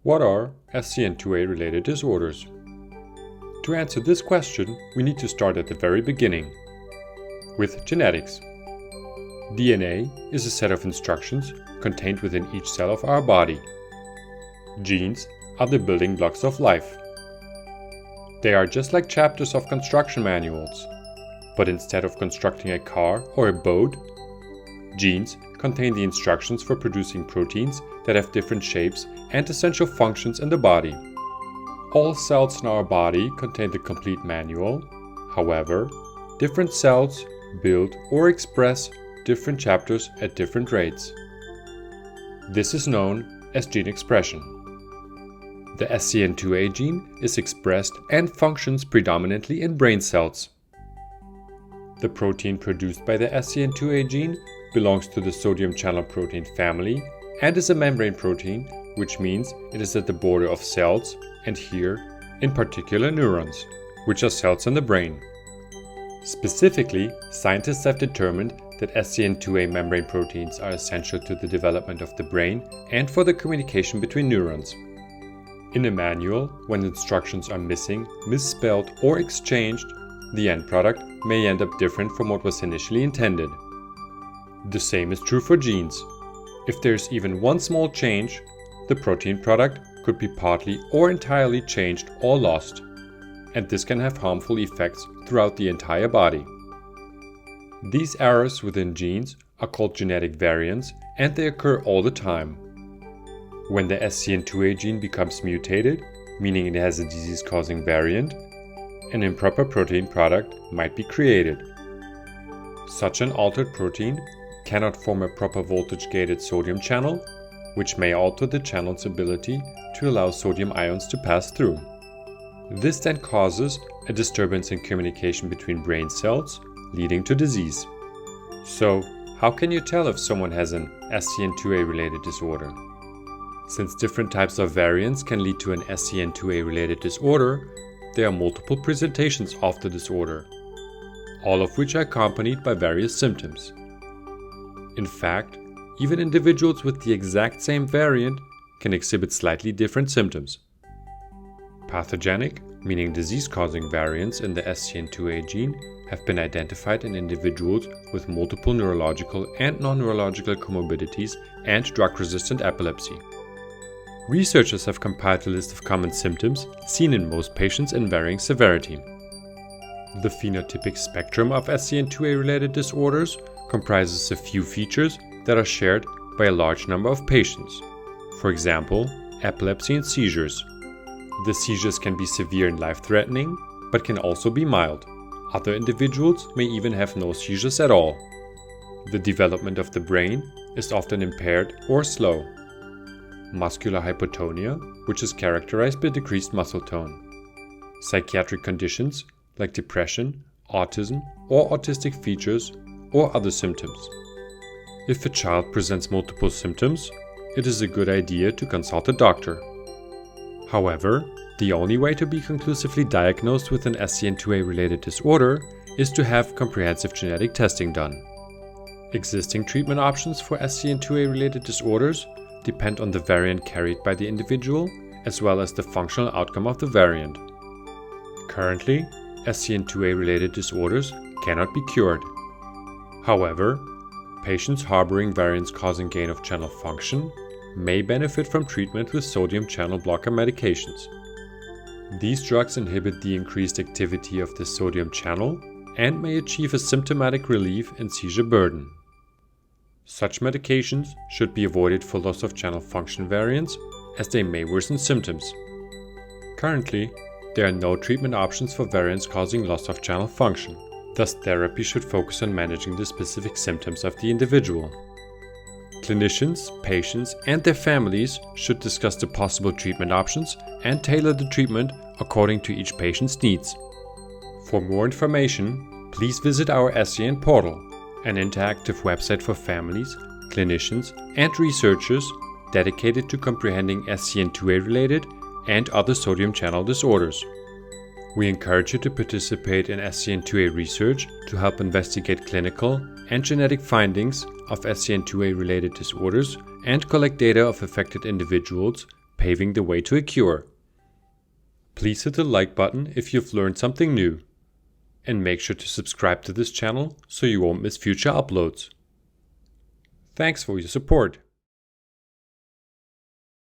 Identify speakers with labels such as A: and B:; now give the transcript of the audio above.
A: What are SCN2A-related disorders? To answer this question, we need to start at the very beginning, with genetics. DNA is a set of instructions contained within each cell of our body. Genes are the building blocks of life. They are just like chapters of construction manuals, but instead of constructing a car or a boat, genes contain the instructions for producing proteins that have different shapes and essential functions in the body. All cells in our body contain the complete manual. However, different cells build or express different chapters at different rates. This is known as gene expression. The SCN2A gene is expressed and functions predominantly in brain cells. The protein produced by the SCN2A gene belongs to the sodium channel protein family and is a membrane protein, which means it is at the border of cells and here, in particular, neurons, which are cells in the brain. Specifically, scientists have determined that SCN2A membrane proteins are essential to the development of the brain and for the communication between neurons. In a manual, when instructions are missing, misspelled, or exchanged, the end product may end up different from what was initially intended. The same is true for genes. If there is even one small change, the protein product could be partly or entirely changed or lost, and this can have harmful effects throughout the entire body. These errors within genes are called genetic variants, and they occur all the time. When the SCN2A gene becomes mutated, meaning it has a disease-causing variant, an improper protein product might be created. Such an altered protein cannot form a proper voltage-gated sodium channel, which may alter the channel's ability to allow sodium ions to pass through. This then causes a disturbance in communication between brain cells, leading to disease. So, how can you tell if someone has an SCN2A-related disorder? Since different types of variants can lead to an SCN2A-related disorder, there are multiple presentations of the disorder, all of which are accompanied by various symptoms. In fact, even individuals with the exact same variant can exhibit slightly different symptoms. Pathogenic, meaning disease-causing variants in the SCN2A gene, have been identified in individuals with multiple neurological and non-neurological comorbidities and drug-resistant epilepsy. Researchers have compiled a list of common symptoms seen in most patients in varying severity. The phenotypic spectrum of SCN2A-related disorders comprises a few features that are shared by a large number of patients. For example, epilepsy and seizures. The seizures can be severe and life-threatening, but can also be mild. Other individuals may even have no seizures at all. The development of the brain is often impaired or slow. Muscular hypotonia, which is characterized by decreased muscle tone. Psychiatric conditions like depression, autism, or autistic features, or other symptoms. If a child presents multiple symptoms, it is a good idea to consult a doctor. However, the only way to be conclusively diagnosed with an SCN2A-related disorder is to have comprehensive genetic testing done. Existing treatment options for SCN2A-related disorders depend on the variant carried by the individual, as well as the functional outcome of the variant. Currently, SCN2A-related disorders cannot be cured. However, patients harboring variants causing gain-of-channel function may benefit from treatment with sodium channel blocker medications. These drugs inhibit the increased activity of the sodium channel and may achieve a symptomatic relief in seizure burden. Such medications should be avoided for loss-of-channel function variants, as they may worsen symptoms. Currently, there are no treatment options for variants causing loss-of-channel function. Thus, therapy should focus on managing the specific symptoms of the individual. Clinicians, patients, and their families should discuss the possible treatment options and tailor the treatment according to each patient's needs. For more information, please visit our SCN Portal, an interactive website for families, clinicians, and researchers dedicated to comprehending SCN2A-related and other sodium channel disorders. We encourage you to participate in SCN2A research to help investigate clinical and genetic findings of SCN2A-related disorders and collect data of affected individuals paving the way to a cure. Please hit the like button if you've learned something new. And make sure to subscribe to this channel so you won't miss future uploads. Thanks for your support.